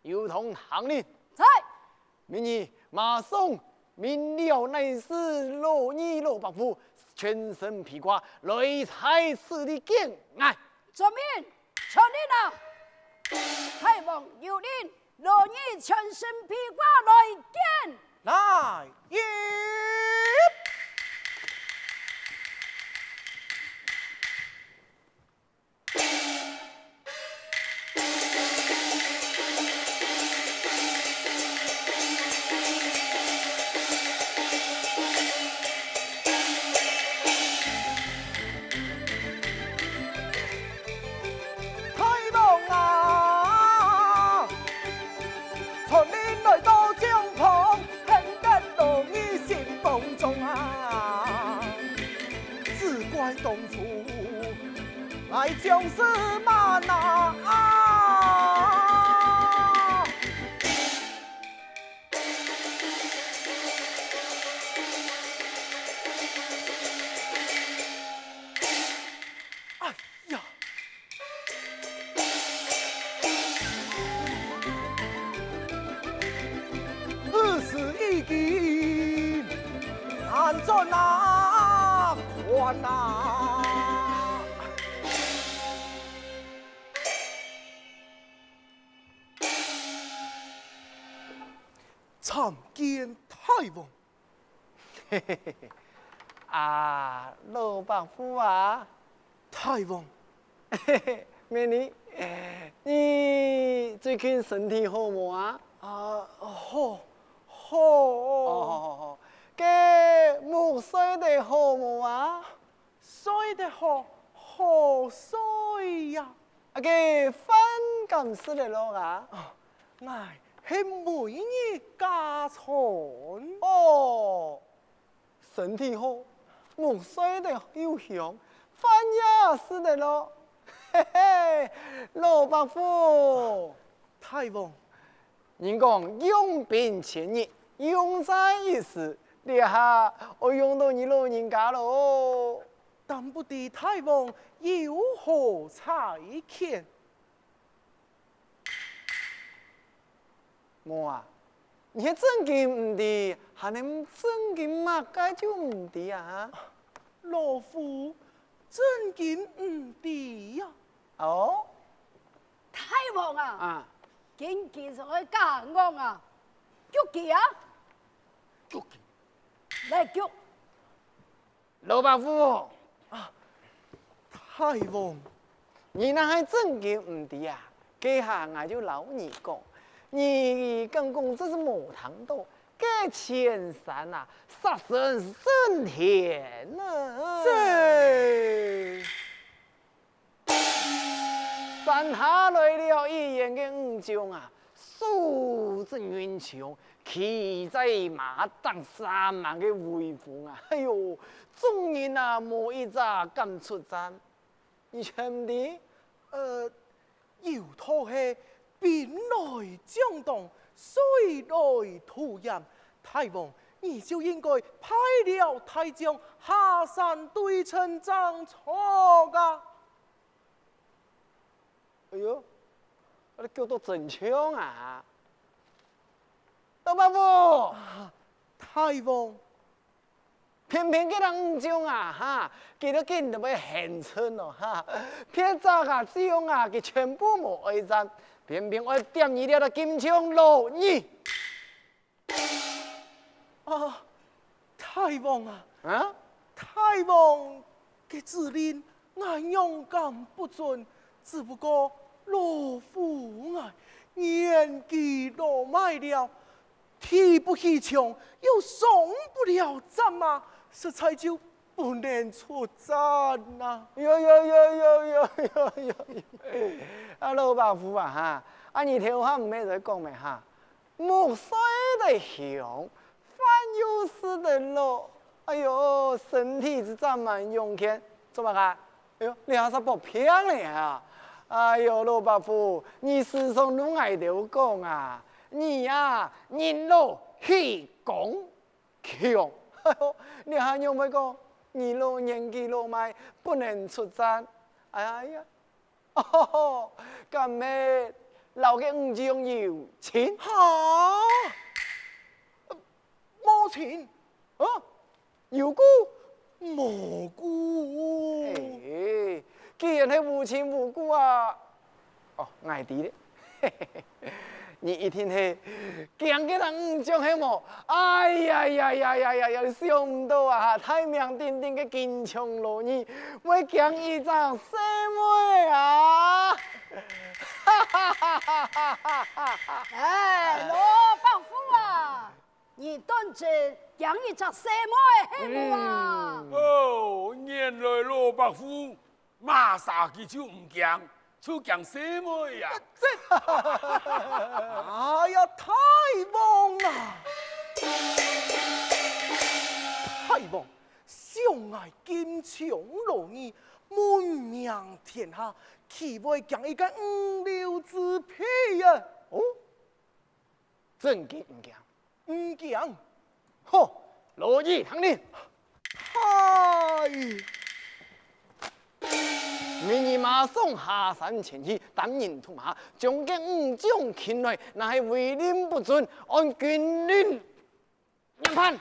有同行令。在。明日马上明了内侍罗尼罗伯夫，全身披挂，雷采使的见爱。遵命，传令啊！太王有令，罗尼全身披挂来见。来也。当初爱将士马拿哎呀！二十一计难做难关呐！参见太王。嘿嘿嘿嘿，啊，罗伯夫啊，太王，嘿嘿，美女，你最近身体好无啊？啊，好，好，哦，给木睡得好无啊？睡得好，好睡呀！啊，给饭敢吃得落啊？哎，是每日加餐。哦，身体好，木睡得又香，饭也吃得落。嘿嘿，罗伯夫，太王，人讲用兵千日，用在一时，这下我用到你老人家喽。但不知太王有何差遣？冇啊，你係真嘅唔對，係你真嘅乜解就唔對啊？老夫真見唔對呀！哦，太王啊！啊，經見上去家安啊，叫佢啊，捉嚟叫。老伯父，太王，你那係真嘅唔對啊！這下我就老你講，你剛講這是冇談到，這前山啊，殺神升天啊！這山下來了一言嘅五將啊，數之雲長，騎在馬當3萬嘅威風啊！哎呦，眾人啊冇一隻敢出戰，你曉唔知？有托係兵來將擋，水來土掩。太王，你就應該派了太將下山對陣爭錯噶。哎呦，你叫到真槍啊！老伯父，太王，偏偏給人五將啊，哈，給到見到要現身咯，哈，偏早啊將啊，佢全部冇愛戰，偏偏我點你了個金槍落你。啊，太王啊！啊？太王嘅指令，俺勇敢不准，只不過老夫俺年紀老邁了，提不起槍，又送不了戰啊，實在就不能出戰啊！有，啊老伯父啊哈，啊你聽話唔係在講咩哈？木衰得香，飯又死得落，哎呦，身體是這麼勇健，做乜啊？哎呦，你還是不平嘞哈！哎呦，老伯父，你時常都愛流講啊，你呀，人老氣功強，哎呦，你還有冇講？你老年紀老邁，不能出戰，哎呀，哦，咁咩老嘅五将有钱。哈，冇钱，哦，有故。蘑菇。哎，既然係無親無故啊，哦，愛啲咧，你一定係驚嘅人唔將係冇，哎呀，想唔到啊！太明定定嘅金槍羅兒，會驚一張細妹啊！哎，羅伯父啊，你當真講一隻什麼嘅戲啊？哦，原來羅伯虎馬殺佢就唔驚，就驚什麼呀？哎呀，太棒啦！太棒！相愛金槍羅兒，聞名天下，豈會講一個五流之輩啊？哦，真嘅唔驚，唔驚，好，羅兒行令。嗨！明日馬上下山前去，擔任驸馬，將嘅五將擒來，那係違令不准，按軍令嚴判。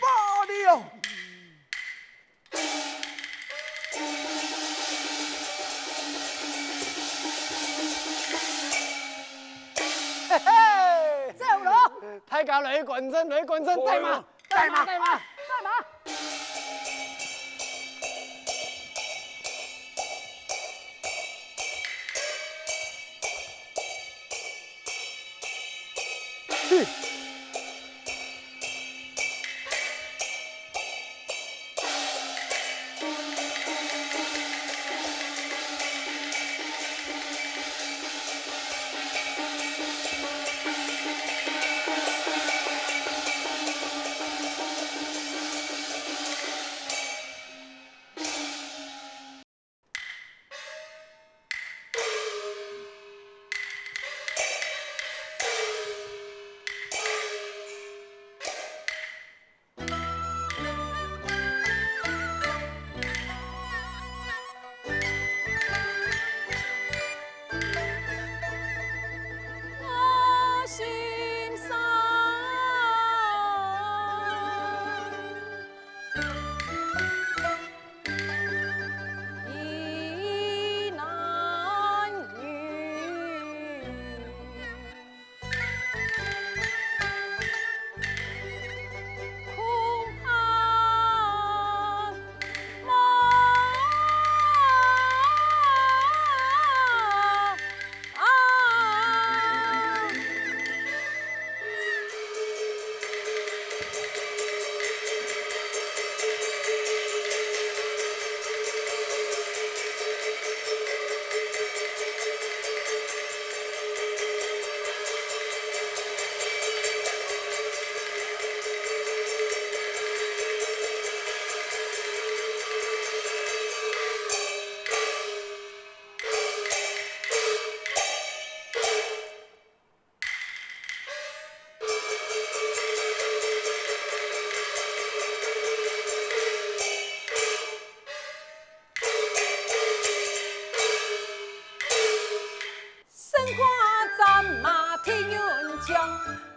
罢了。嘿嘿，走咯，太監雷觀陣，帶馬，帶馬帶馬。去。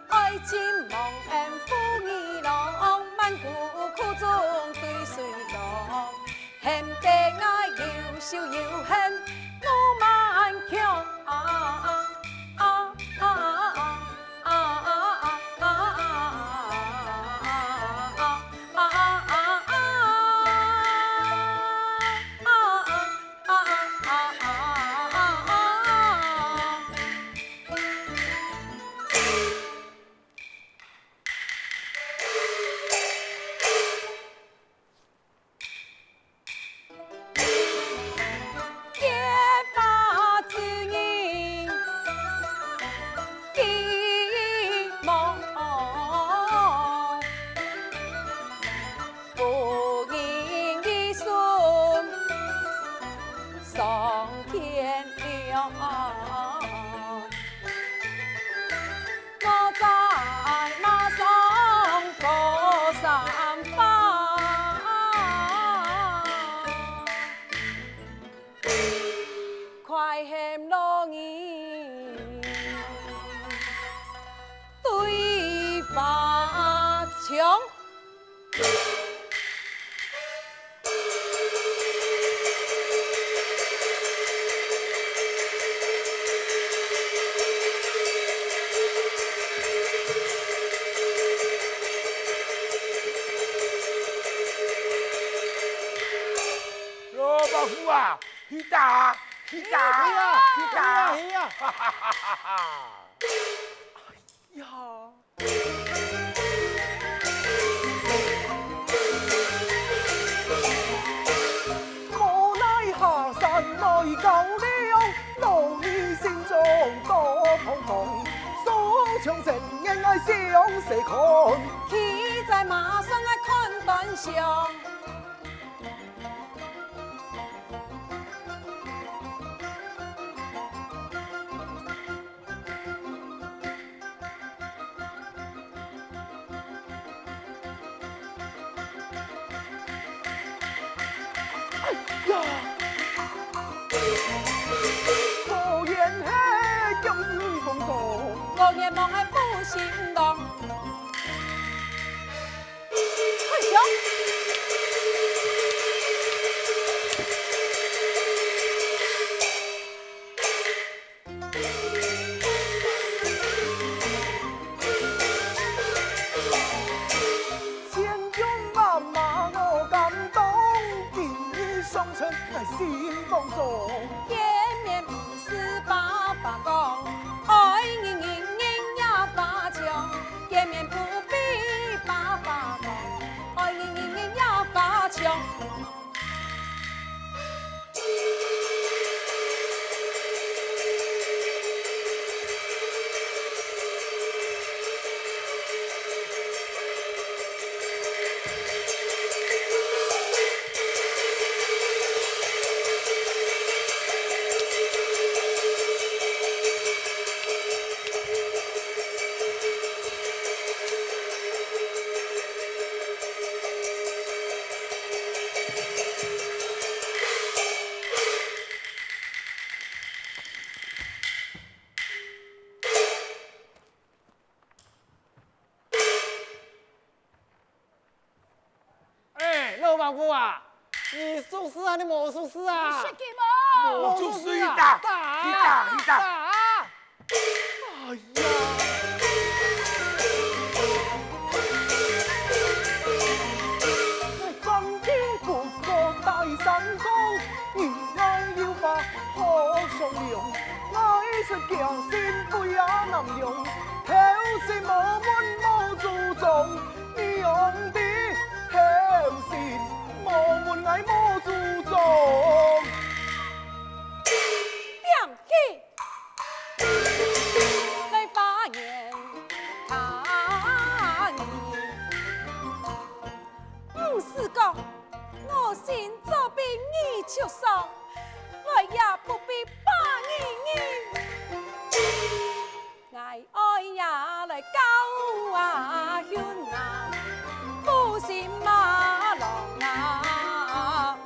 爱情梦恩负义郎，万古苦中对水郎，恨得我又羞又恨，我蛮强。我在马上过三番，快嫌落雨对发枪。罗伯夫啊，去打，去打，去呀，去打！去呀！哈哈哈哈哈！呀，无奈下山来高粱，老儿心中多彷徨。手枪正硬爱向谁看？骑在马上爱看短相。呀，我言嘿，将士风中。我眼望爱不心动。快上！千军万马我感动，今日上城在心房中。见面不是把话讲，爱人人人也发强。见面不必把话讲，爱人人人也发强。哎，老板夫啊，你属实啊，你没属实啊？是给吗？我就是一打，一打，一打！打！哎呀！张天不过大山高，你爱要法可上量，爱出强先不也难用，口是无门无注重，你用的口是无门爱无注重。亮起，来发言看你。不是讲我心做比你出手，我也不必把你。爱爱呀来高啊远啊，不是马郎啊。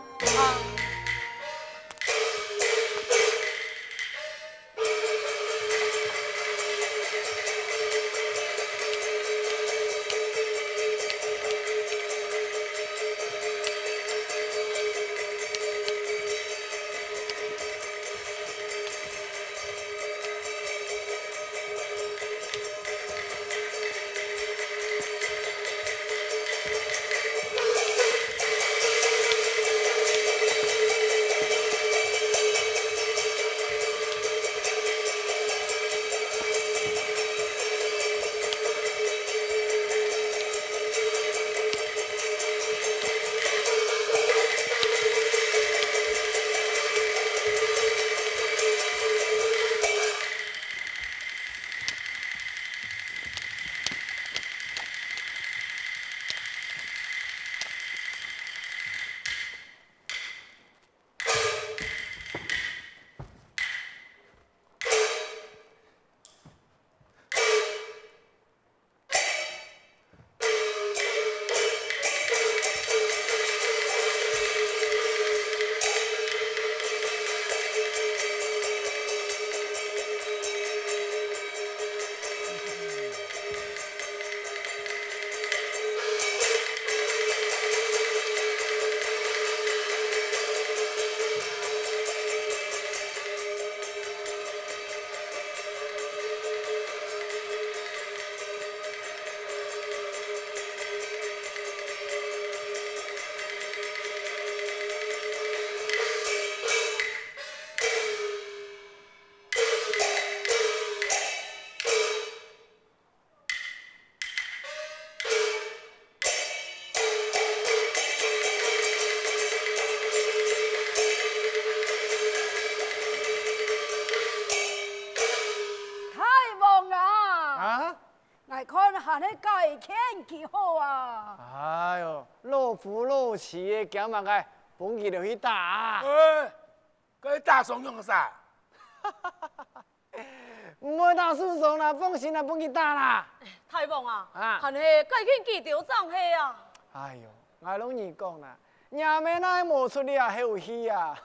还咧改天气好啊！哎呦，老夫老妻的，今嘛个本佢就去打。哎，该打双用啥？唔好打诉讼啦，放心啦，本佢打啦。太王啊，啊还是改天记条账去啊！哎呦，我拢易讲啦，娘们那冒出来好戏啊！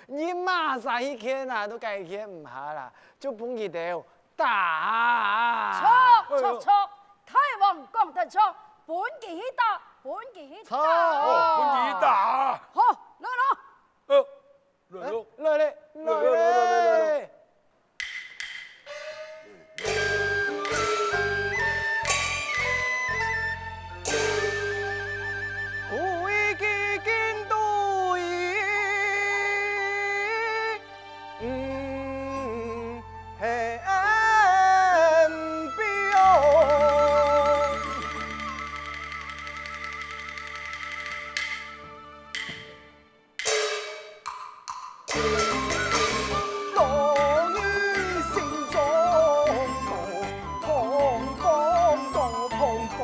你马上去看啊，都改看唔下啦，就本佢条打。错！太王讲得错，本季去打，本季去错打。本地打。好，来咯！来喽！来嘞，来嘞！会记见对，很标。罗你心中多痛风。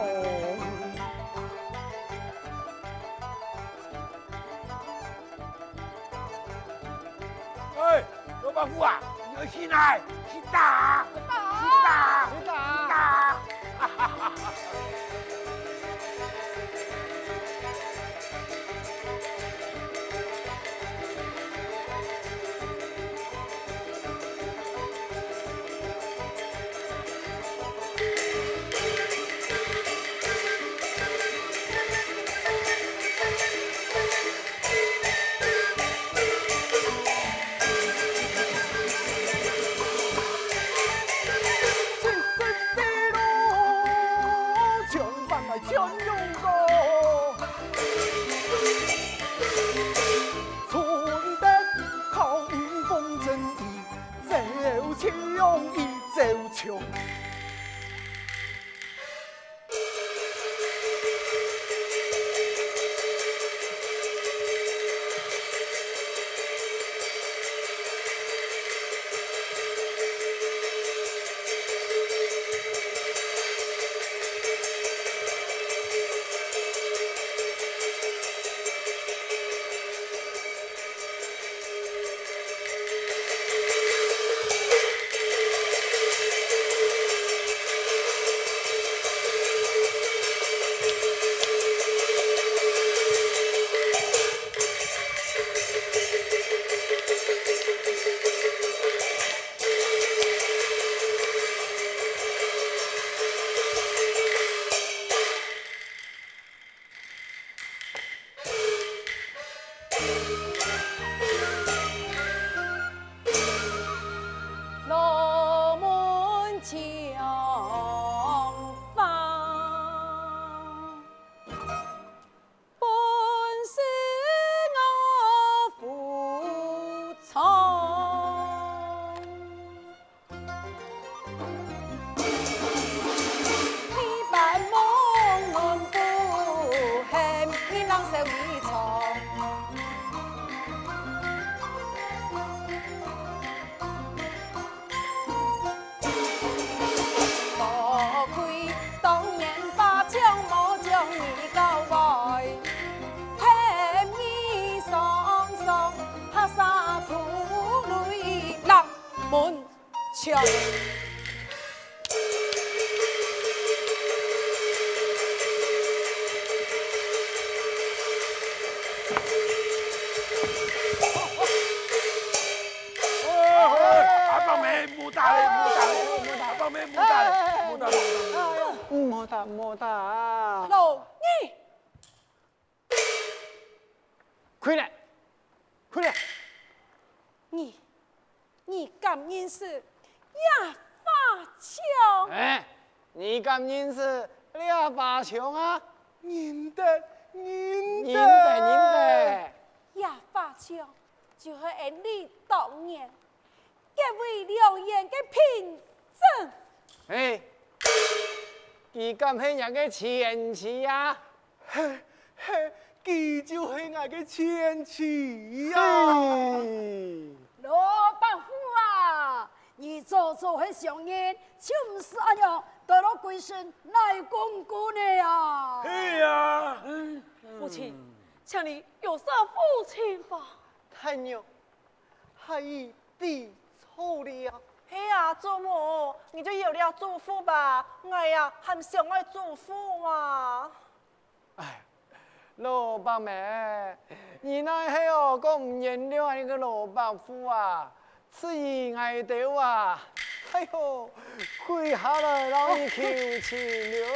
哎，罗伯夫啊，你要去哪？去打！去打！你打！打！全用过，春得靠迎风正义，走枪一走枪。罗门墙房，本是我负重。你扮梦梦不恨，你啷手一床。多亏当年把将我将你告外，骗你双双拍沙土泪落门墙。阿爸妹，莫打嘞，莫打嘞，阿爸妹莫打嘞，莫打嘞。莫打莫打，老你快来，快来！你敢认识亚发枪？哎，你敢认识廖八强啊？认得，认认得，认得。亚发枪就是你当年结为良言的凭证。哎，佢敢係人嘅前妻啊？嘿，佢就是我嘅前妻呀！哎罗伯夫啊，你做做迄上人，就唔是安样得了鬼神来公公的呀。是啊，母亲，请你有啥父亲吧。太娘，孩儿知错了。嘿呀，祖母，你就有了祝福吧。我呀，很想爱祝福嘛。哎，老伯妹，你那系哦，讲唔原谅那个老伯父啊，是意爱掉啊！哎呦，跪下来让你求情了。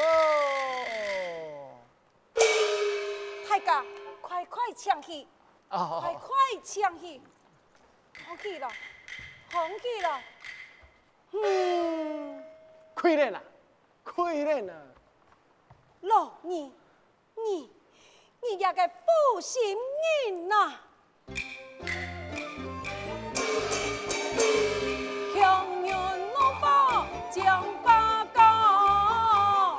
太家，快快抢去，快哦，快抢去，好去了，好去了。亏了啦，亏了啦！老你也个负心人呐！强人怒发将八高，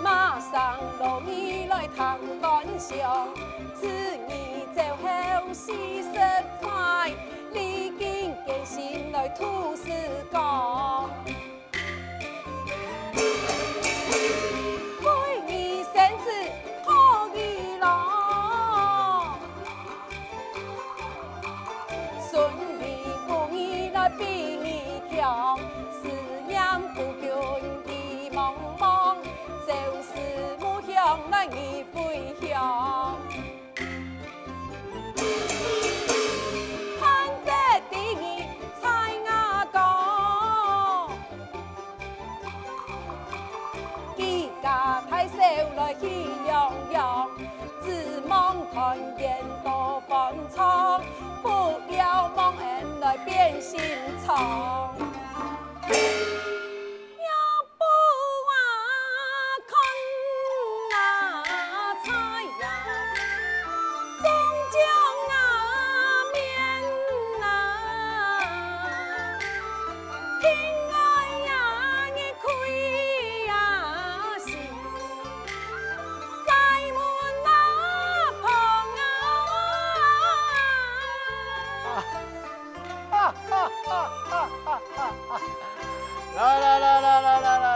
马上老你来谈感想，此你走后事实快，历经艰辛来吐丝讲。思念故乡意茫茫，就是母乡难以归乡。盼得第二采雅歌，几家太守来喜洋洋，只望团圆多欢畅，不要望恩来变心肠。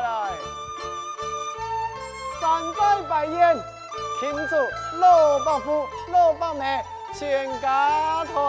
来，山寨摆宴，庆祝老伯父、老伯妹全家团